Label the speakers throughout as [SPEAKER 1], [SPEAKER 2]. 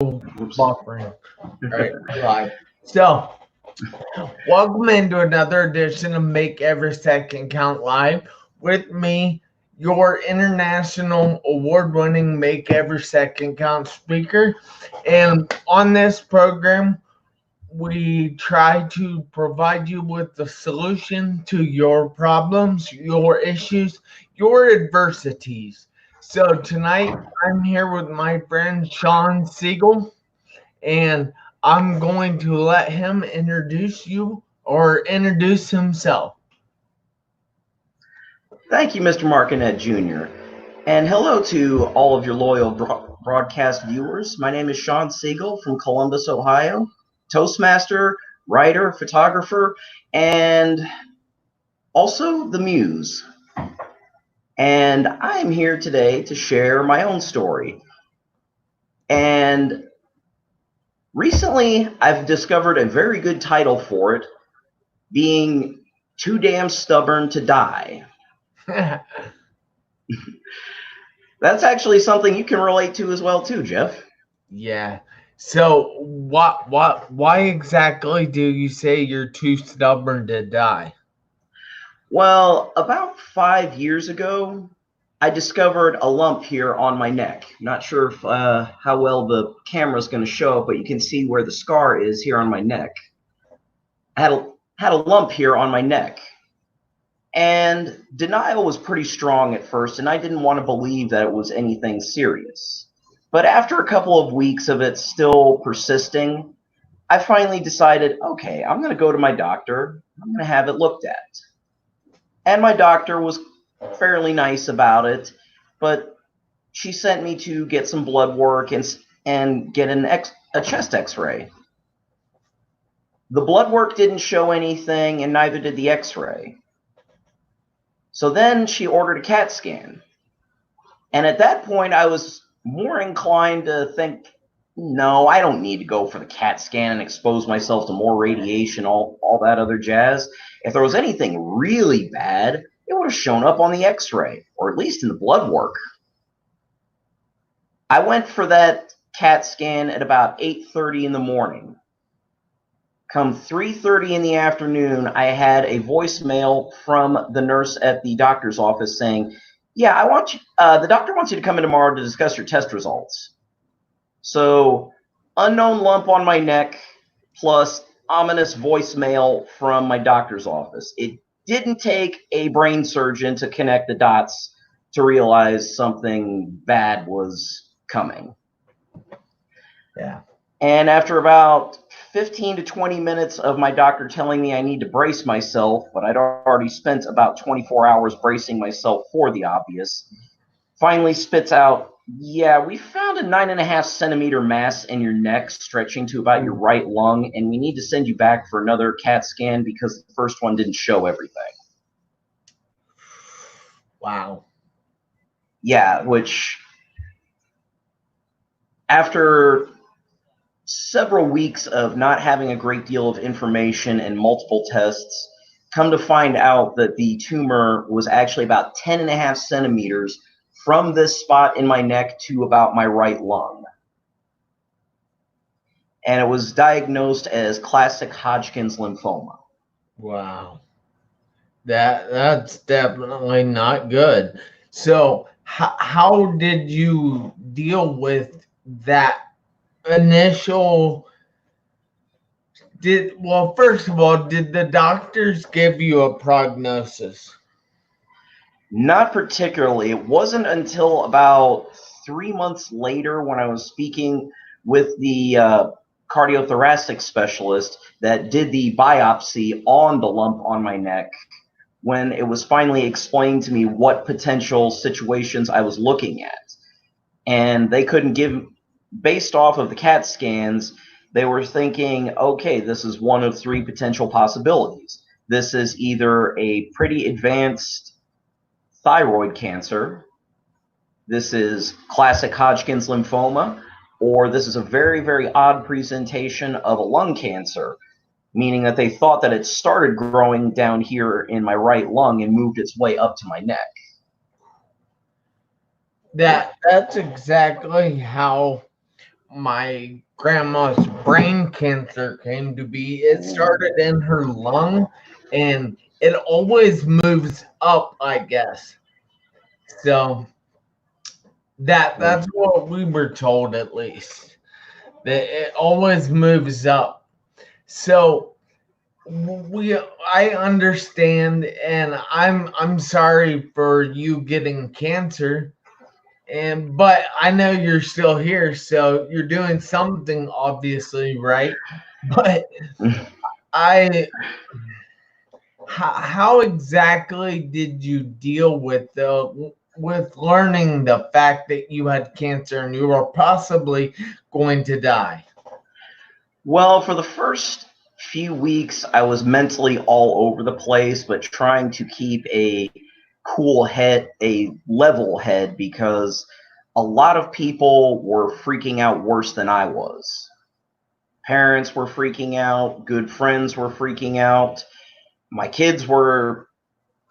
[SPEAKER 1] Buffering. All right, live. So, welcome into another edition of Make Every Second Count Live with me, your international award-winning Make Every Second Count speaker. And on this program, we try to provide you with the solution to your problems, your issues, your adversities. So tonight, I'm here with my friend Shaun Sehgal, and I'm going to let him introduce you or introduce himself.
[SPEAKER 2] Thank you, Mr. Marconette Jr. And hello to all of your loyal broadcast viewers. My name is Shaun Sehgal from Columbus, Ohio, Toastmaster, writer, photographer, and also the muse. And I am here today to share my own story. And recently, I've discovered a very good title for it, being Too Damn Stubborn to Die. That's actually something you can relate to as well, too, Jeff.
[SPEAKER 1] Yeah. So, why exactly do you say you're too stubborn to die?
[SPEAKER 2] Well, about 5 years ago, I discovered a lump here on my neck. Not sure if, how well the camera's going to show it, but you can see where the scar is here on my neck. I had a lump here on my neck. And denial was pretty strong at first, and I didn't want to believe that it was anything serious. But after a couple of weeks of it still persisting, I finally decided, okay, I'm going to go to my doctor. I'm going to have it looked at. And my doctor was fairly nice about it, but she sent me to get some blood work and get a chest x-ray. The blood work didn't show anything, and neither did the x-ray. So then she ordered a CAT scan. And at that point, I was more inclined to think, no, I don't need to go for the CAT scan and expose myself to more radiation, all that other jazz. If there was anything really bad, it would have shown up on the x-ray, or at least in the blood work. I went for that CAT scan at about 8:30 in the morning. Come 3:30 in the afternoon, I had a voicemail from the nurse at the doctor's office saying, yeah, the doctor wants you to come in tomorrow to discuss your test results. So, unknown lump on my neck plus ominous voicemail from my doctor's office. It didn't take a brain surgeon to connect the dots to realize something bad was coming.
[SPEAKER 1] Yeah.
[SPEAKER 2] And after about 15 to 20 minutes of my doctor telling me I need to brace myself, but I'd already spent about 24 hours bracing myself for the obvious, finally spits out, yeah, we found a 9.5 centimeter mass in your neck stretching to about your right lung, and we need to send you back for another CAT scan because the first one didn't show everything.
[SPEAKER 1] Wow.
[SPEAKER 2] Yeah, which after several weeks of not having a great deal of information and multiple tests, come to find out that the tumor was actually about 10.5 centimeters from this spot in my neck to about my right lung. And it was diagnosed as classic Hodgkin's lymphoma.
[SPEAKER 1] Wow. That's definitely not good. So, how did you deal with that initial? First of all, did the doctors give you a prognosis?
[SPEAKER 2] Not particularly. It wasn't until about 3 months later when I was speaking with the cardiothoracic specialist that did the biopsy on the lump on my neck, when it was finally explained to me what potential situations I was looking at. And they couldn't give, based off of the CAT scans, they were thinking, okay, this is one of 3 potential possibilities. This is either a pretty advanced thyroid cancer, this is classic Hodgkin's lymphoma, or this is a very, very odd presentation of a lung cancer, meaning that they thought that it started growing down here in my right lung and moved its way up to my neck.
[SPEAKER 1] That's exactly how my grandma's brain cancer came to be. It started in her lung, and it always moves up, I guess. So that's what we were told, at least. That it always moves up. So I understand, and I'm sorry for you getting cancer. But I know you're still here, so you're doing something, obviously, right? But I how exactly did you deal with learning the fact that you had cancer and you were possibly going to die?
[SPEAKER 2] Well, for the first few weeks, I was mentally all over the place, but trying to keep a cool head, a level head, because a lot of people were freaking out worse than I was. Parents were freaking out, good friends were freaking out. My kids were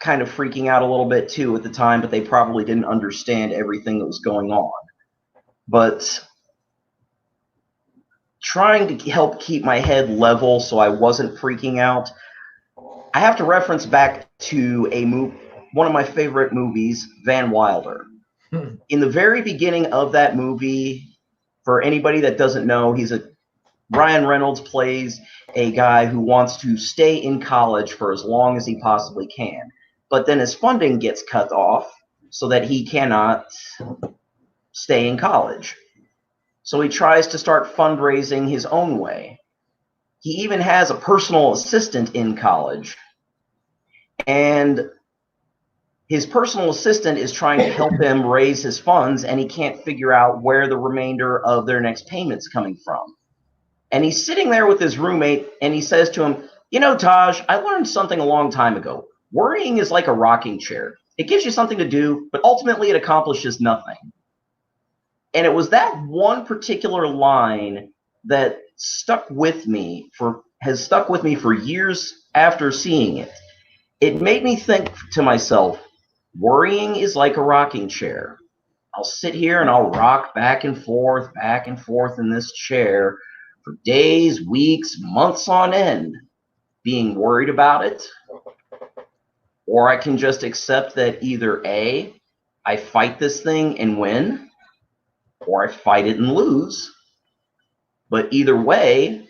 [SPEAKER 2] kind of freaking out a little bit too at the time, but they probably didn't understand everything that was going on. But trying to help keep my head level so I wasn't freaking out, I have to reference back to one of my favorite movies, Van Wilder. In the very beginning of that movie, for anybody that doesn't know, Ryan Reynolds plays a guy who wants to stay in college for as long as he possibly can. But then his funding gets cut off so that he cannot stay in college. So he tries to start fundraising his own way. He even has a personal assistant in college. And his personal assistant is trying to help him raise his funds, and he can't figure out where the remainder of their next payment's coming from. And he's sitting there with his roommate, and he says to him, "You know, Taj, I learned something a long time ago. Worrying is like a rocking chair. It gives you something to do, but ultimately it accomplishes nothing." And it was that one particular line that has stuck with me for years after seeing it. It made me think to myself, worrying is like a rocking chair. I'll sit here and I'll rock back and forth in this chair for days, weeks, months on end, being worried about it. Or I can just accept that either A, I fight this thing and win, or I fight it and lose. But either way,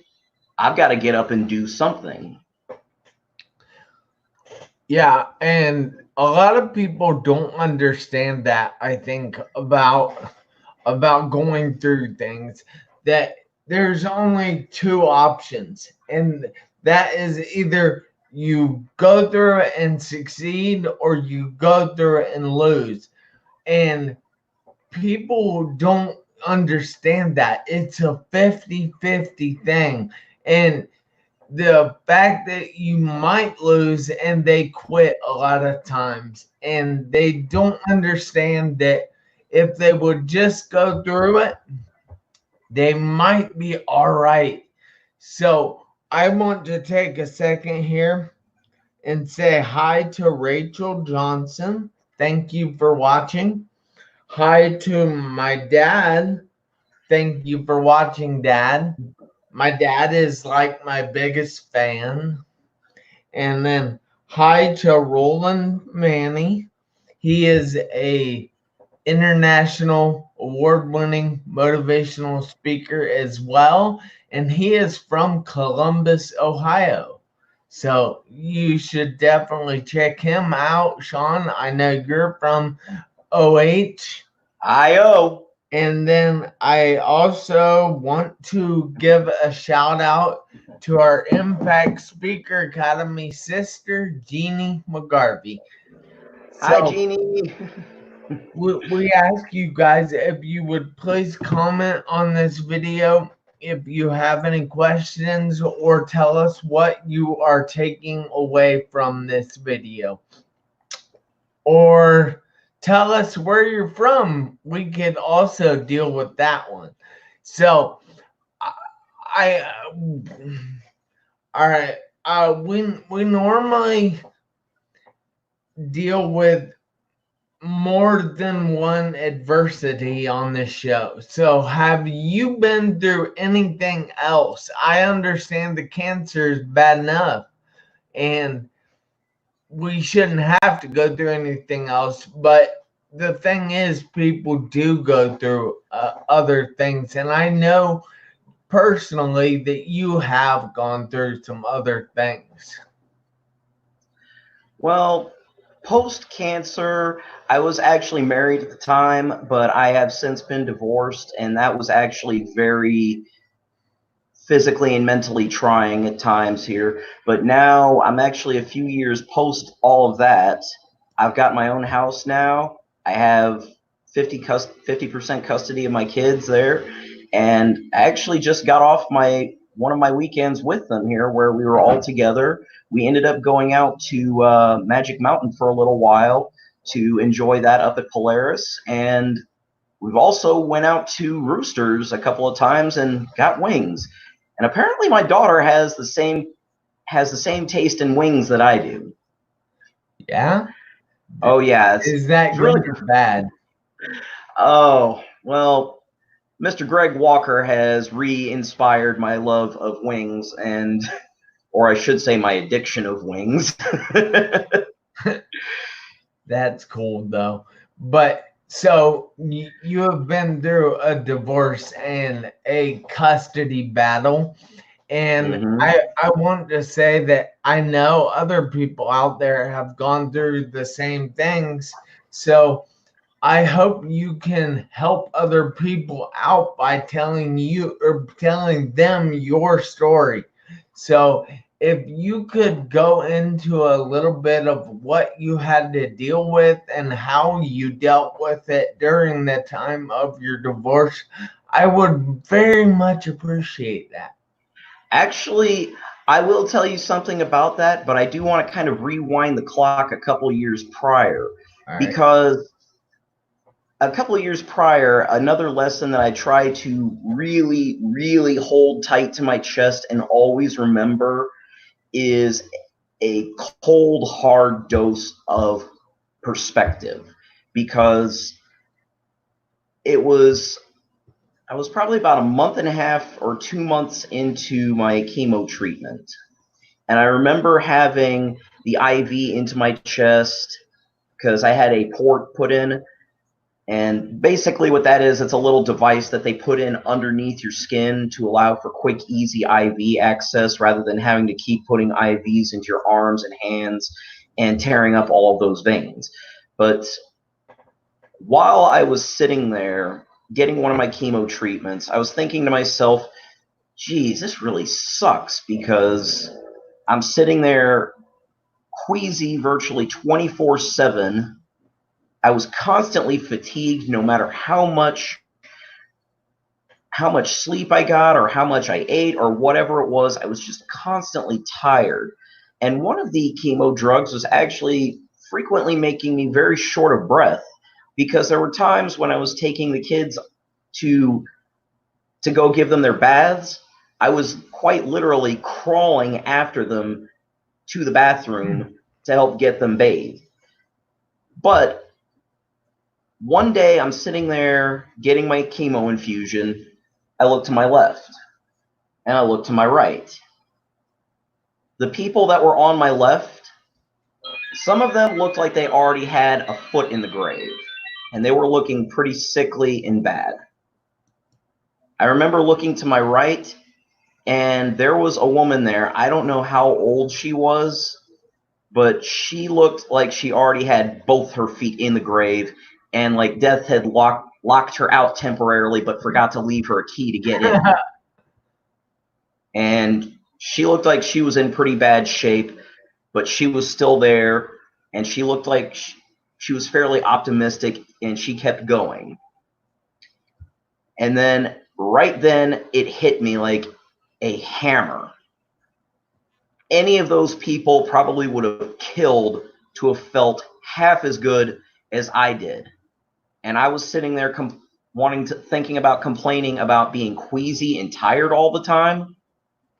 [SPEAKER 2] I've got to get up and do something.
[SPEAKER 1] Yeah, and a lot of people don't understand that, I think, about going through things, that there's only two options, and that is either you go through it and succeed or you go through it and lose. And people don't understand that it's a 50-50 thing. And the fact that you might lose and they quit a lot of times, and they don't understand that if they would just go through it, they might be all right. So I want to take a second here and say hi to Rachel Johnson. Thank you for watching. Hi to my dad. Thank you for watching, Dad. My dad is like my biggest fan. And then hi to Roland Manny. He is a international award-winning motivational speaker as well, and he is from Columbus, Ohio. So you should definitely check him out. Shaun, I know you're from
[SPEAKER 2] IO.
[SPEAKER 1] And then I also want to give a shout out to our Impact Speaker Academy sister, Jeannie McGarvey.
[SPEAKER 2] Hi, Jeannie.
[SPEAKER 1] We ask you guys if you would please comment on this video if you have any questions, or tell us what you are taking away from this video. Or tell us where you're from. We could also deal with that one. So, all right. We normally deal with more than one adversity on this show. So, have you been through anything else? I understand the cancer is bad enough, and we shouldn't have to go through anything else. But the thing is, people do go through other things, and I know personally that you have gone through some other things.
[SPEAKER 2] Well, post cancer, I was actually married at the time, but I have since been divorced, and that was actually very physically and mentally trying at times here. But now I'm actually a few years post all of that. I've got my own house now. I have 50% custody of my kids there, and I actually just got off one of my weekends with them here where we were all together. We ended up going out to Magic Mountain for a little while to enjoy that up at Polaris, and we've also went out to Roosters a couple of times and got wings. And apparently my daughter has the same taste in wings that I do.
[SPEAKER 1] Yeah?
[SPEAKER 2] Oh yeah,
[SPEAKER 1] Is that
[SPEAKER 2] it's
[SPEAKER 1] good
[SPEAKER 2] really
[SPEAKER 1] or bad?
[SPEAKER 2] Oh, well, Mr. Greg Walker has re-inspired my love of wings, and or I should say my addiction of wings.
[SPEAKER 1] That's cool though. But so you have been through a divorce and a custody battle. And
[SPEAKER 2] Mhm.
[SPEAKER 1] I want to say that I know other people out there have gone through the same things. So I hope you can help other people out by telling them your story. So if you could go into a little bit of what you had to deal with and how you dealt with it during the time of your divorce, I would very much appreciate that.
[SPEAKER 2] Actually, I will tell you something about that, but I do want to kind of rewind the clock a couple of years prior,
[SPEAKER 1] All right.
[SPEAKER 2] because a couple of years prior, another lesson that I try to really, really hold tight to my chest and always remember is a cold, hard dose of perspective. Because it was, I was probably about a month and a half or 2 months into my chemo treatment. And I remember having the IV into my chest because I had a port put in. And basically, what that is, it's a little device that they put in underneath your skin to allow for quick, easy IV access rather than having to keep putting IVs into your arms and hands and tearing up all of those veins. But while I was sitting there getting one of my chemo treatments, I was thinking to myself, geez, this really sucks because I'm sitting there queasy virtually 24/7. I was constantly fatigued no matter how much sleep I got or how much I ate or whatever it was. I was just constantly tired. And one of the chemo drugs was actually frequently making me very short of breath because there were times when I was taking the kids to go give them their baths. I was quite literally crawling after them to the bathroom to help get them bathed. But one day I'm sitting there getting my chemo infusion. I look to my left and I look to my right. The people that were on my left, some of them looked like they already had a foot in the grave, and they were looking pretty sickly and bad. I remember looking to my right, and there was a woman there. I don't know how old she was, but she looked like she already had both her feet in the grave, and like death had locked her out temporarily, but forgot to leave her a key to get in. And she looked like she was in pretty bad shape, but she was still there, and she looked like she was fairly optimistic, and she kept going. And then right then it hit me like a hammer. Any of those people probably would have killed to have felt half as good as I did. And I was sitting there thinking about complaining about being queasy and tired all the time.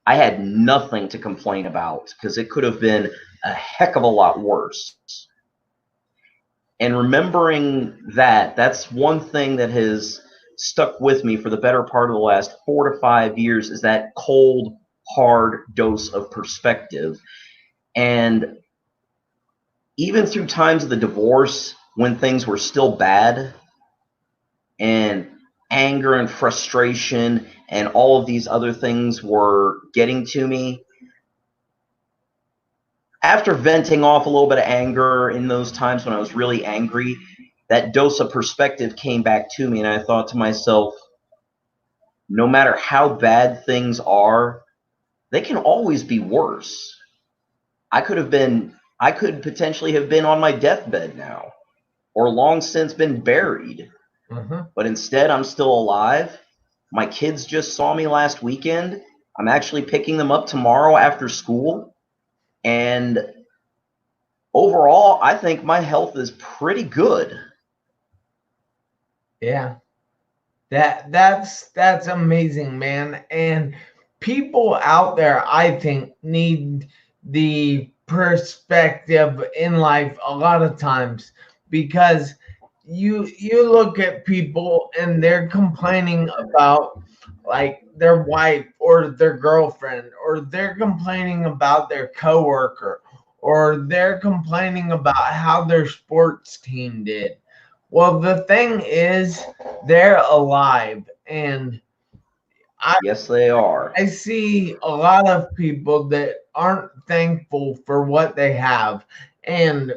[SPEAKER 2] I had nothing to complain about because it could have been a heck of a lot worse. And remembering that, that's one thing that has stuck with me for the better part of the last 4 to 5 years, is that cold, hard dose of perspective. And even through times of the divorce, when things were still bad, and anger and frustration and all of these other things were getting to me, after venting off a little bit of anger in those times when I was really angry, that dose of perspective came back to me, and I thought to myself, no matter how bad things are, they can always be worse. I could potentially have been on my deathbed now, or long since been buried. But instead, I'm still alive. My kids just saw me last weekend. I'm actually picking them up tomorrow after school. And overall, I think my health is pretty good.
[SPEAKER 1] Yeah. That's amazing, man. And people out there, I think, need the perspective in life a lot of times, because you look at people and they're complaining about like their wife or their girlfriend, or they're complaining about their coworker, or they're complaining about how their sports team did. Well, the thing is, they're alive, and
[SPEAKER 2] Yes, they are.
[SPEAKER 1] I see a lot of people that aren't thankful for what they have. And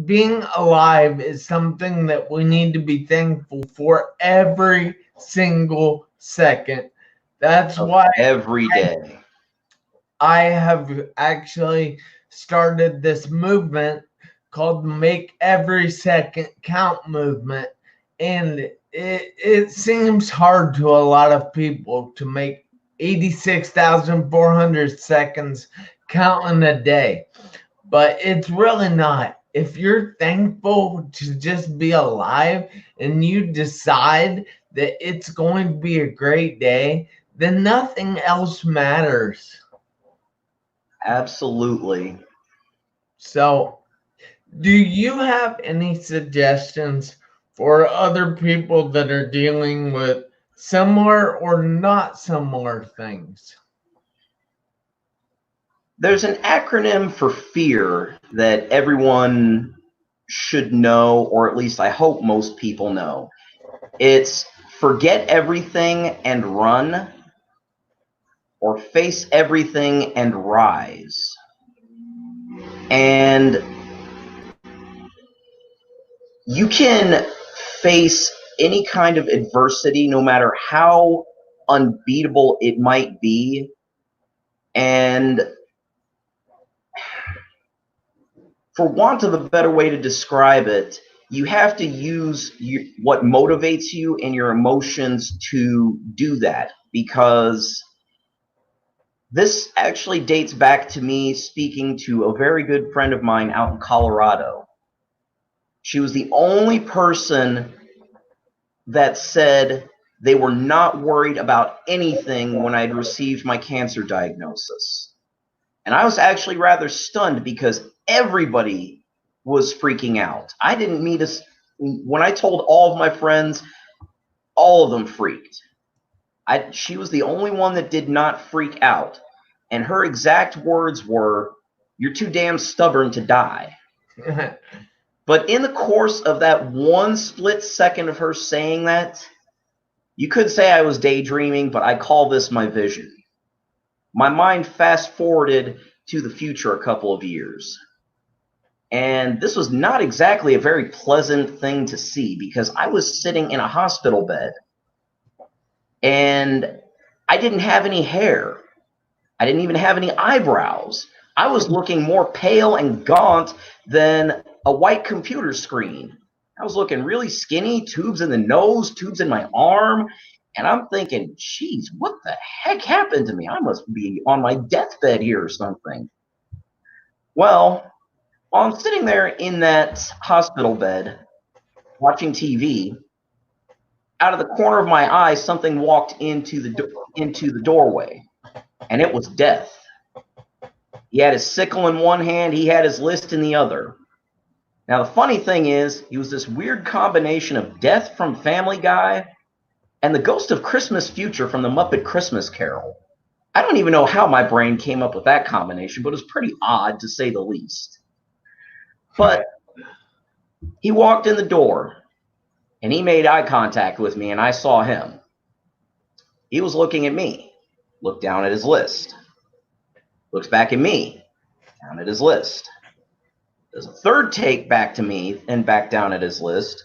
[SPEAKER 1] being alive is something that we need to be thankful for every single second. That's
[SPEAKER 2] Of
[SPEAKER 1] why
[SPEAKER 2] every day.
[SPEAKER 1] I have actually started this movement called Make Every Second Count movement. And it seems hard to a lot of people to make 86,400 seconds count in a day, but it's really not. If you're thankful to just be alive and you decide that it's going to be a great day, then nothing else matters.
[SPEAKER 2] Absolutely.
[SPEAKER 1] So, do you have any suggestions for other people that are dealing with similar or not similar things?
[SPEAKER 2] There's an acronym for fear that everyone should know, or at least I hope most people know. It's forget everything and run, or face everything and rise. And you can face any kind of adversity, no matter how unbeatable it might be. And for want of a better way to describe it, you have to use what motivates you and your emotions to do that, because this actually dates back to me speaking to a very good friend of mine out in Colorado. She was the only person that said they were not worried about anything when I'd received my cancer diagnosis. And I was actually rather stunned, because everybody was freaking out. I didn't meet us. When I told all of my friends, all of them freaked. She was the only one that did not freak out. And her exact words were, "You're too damn stubborn to die." But in the course of that one split second of her saying that, you could say I was daydreaming, but I call this my vision. My mind fast forwarded to the future a couple of years. And this was not exactly a very pleasant thing to see, because I was sitting in a hospital bed and I didn't have any hair. I didn't even have any eyebrows. I was looking more pale and gaunt than a white computer screen. I was looking really skinny, tubes in the nose, tubes in my arm. And I'm thinking, geez, what the heck happened to me? I must be on my deathbed here or something. Well, while I'm sitting there in that hospital bed watching TV, out of the corner of my eye, something walked into the doorway, and it was Death. He had his sickle in one hand, he had his list in the other. Now, the funny thing is, he was this weird combination of Death from Family Guy and the Ghost of Christmas Future from the Muppet Christmas Carol. I don't even know how my brain came up with that combination, but it was pretty odd, to say the least. But he walked in the door, and he made eye contact with me, and I saw him. He was looking at me, looked down at his list, looks back at me, down at his list. Does a third take back to me and back down at his list,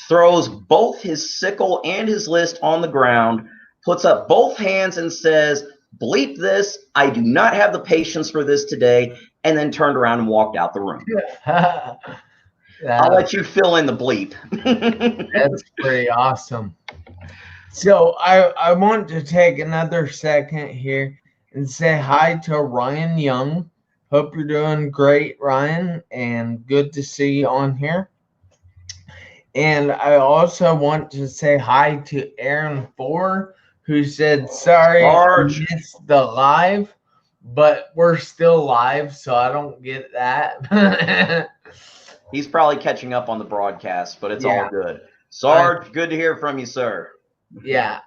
[SPEAKER 2] throws both his sickle and his list on the ground, puts up both hands and says, "Bleep this, I do not have the patience for this today," and then turned around and walked out the room. I'll let you fill in the bleep.
[SPEAKER 1] That's pretty awesome. So I want to take another second here and say hi to Ryan Young. Hope you're doing great, Ryan, and good to see you on here. And I also want to say hi to Aaron Four, who said, sorry, I missed the live, but we're still live, so I don't get that.
[SPEAKER 2] He's probably catching up on the broadcast, but it's all good. Sarge, good to hear from you, sir.
[SPEAKER 1] Yeah.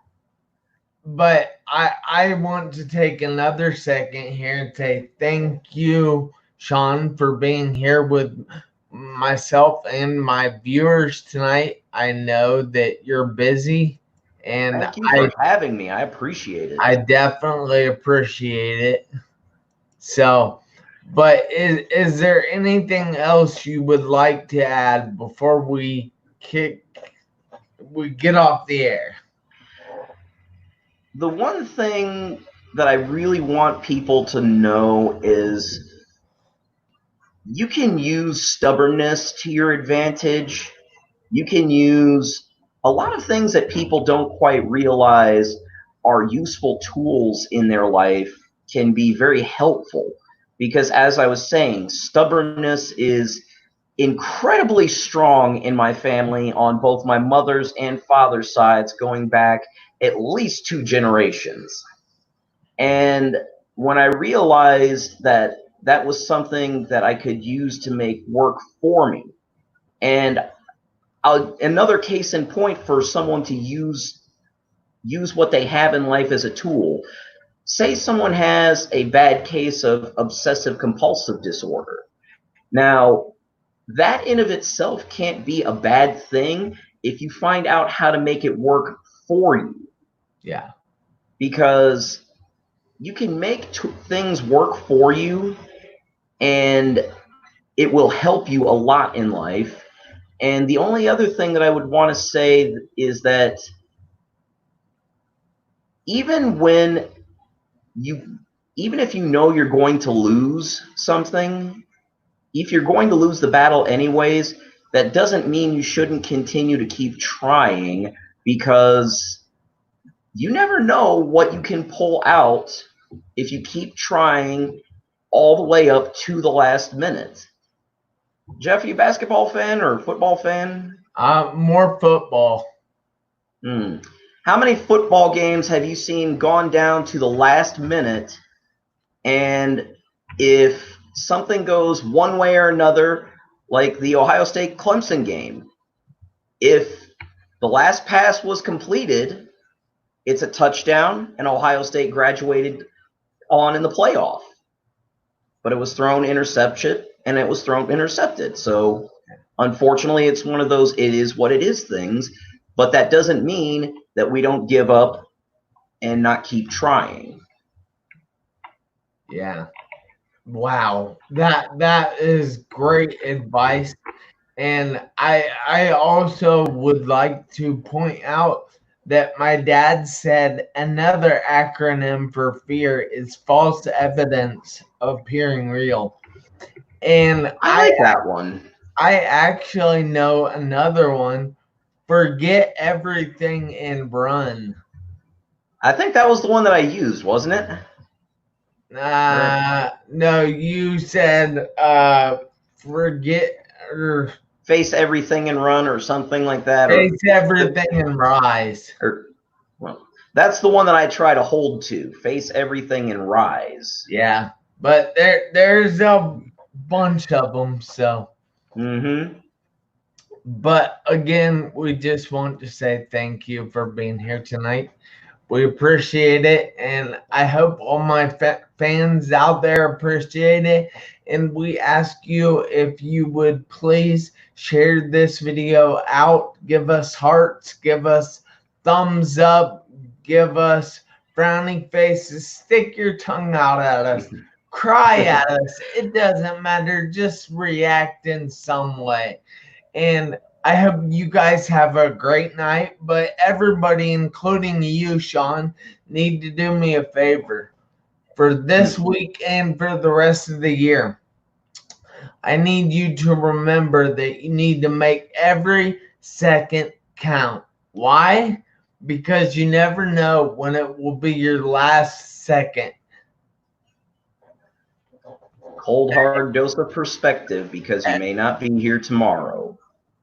[SPEAKER 1] But I want to take another second here and say thank you, Shaun, for being here with myself and my viewers tonight. I know that you're busy, and
[SPEAKER 2] thank you for having me. I appreciate it.
[SPEAKER 1] I definitely appreciate it. So, but is there anything else you would like to add before we get off the air?
[SPEAKER 2] The one thing that I really want people to know is you can use stubbornness to your advantage. You can use a lot of things that people don't quite realize are useful tools in their life can be very helpful. Because as I was saying, stubbornness is incredibly strong in my family on both my mother's and father's sides, going back at least 2 generations. And when I realized that that was something that I could use to make work for me, and another case in point for someone to use what they have in life as a tool. Say someone has a bad case of obsessive compulsive disorder. Now, that in of itself can't be a bad thing if you find out how to make it work for you.
[SPEAKER 1] Yeah.
[SPEAKER 2] Because you can make things work for you, and it will help you a lot in life. And the only other thing that I would want to say is that even if you know you're going to lose something, if you're going to lose the battle anyways, that doesn't mean you shouldn't continue to keep trying, because you never know what you can pull out if you keep trying all the way up to the last minute. Jeff, are you a basketball fan or football fan?
[SPEAKER 1] More football.
[SPEAKER 2] How many football games have you seen gone down to the last minute, and if something goes one way or another, like the Ohio State Clemson game, if the last pass was completed, it's a touchdown, and Ohio State graduated on in the playoff. But it was thrown intercepted, and it was thrown intercepted. So unfortunately, it's one of those it is what it is things, but that doesn't mean that we don't give up and not keep trying.
[SPEAKER 1] Yeah. Wow. That is great advice. And I also would like to point out that my dad said another acronym for fear is false evidence appearing real. And
[SPEAKER 2] I like that one.
[SPEAKER 1] I actually know another one, forget everything and run.
[SPEAKER 2] I think that was the one that I used, wasn't it?
[SPEAKER 1] No, you said forget or
[SPEAKER 2] face everything and run or something like that.
[SPEAKER 1] Face everything and rise.
[SPEAKER 2] Well, that's the one that I try to hold to. Face everything and rise.
[SPEAKER 1] Yeah, but there's a bunch of them. So,
[SPEAKER 2] Mm-hmm.
[SPEAKER 1] But again, we just want to say thank you for being here tonight. We appreciate it, and I hope all my fans out there appreciate it. And we ask you if you would please share this video out, give us hearts, give us thumbs up, give us frowning faces, stick your tongue out at us, cry at us. It doesn't matter, just react in some way. And I hope you guys have a great night. But everybody, including you, Shaun, need to do me a favor for this week and for the rest of the year. I need you to remember that you need to make every second count. Why? Because you never know when it will be your last second.
[SPEAKER 2] Cold hard dose of perspective, because you may not be here tomorrow.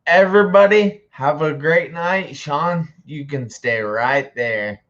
[SPEAKER 1] Everybody, have a great night. Shaun, you can stay right there.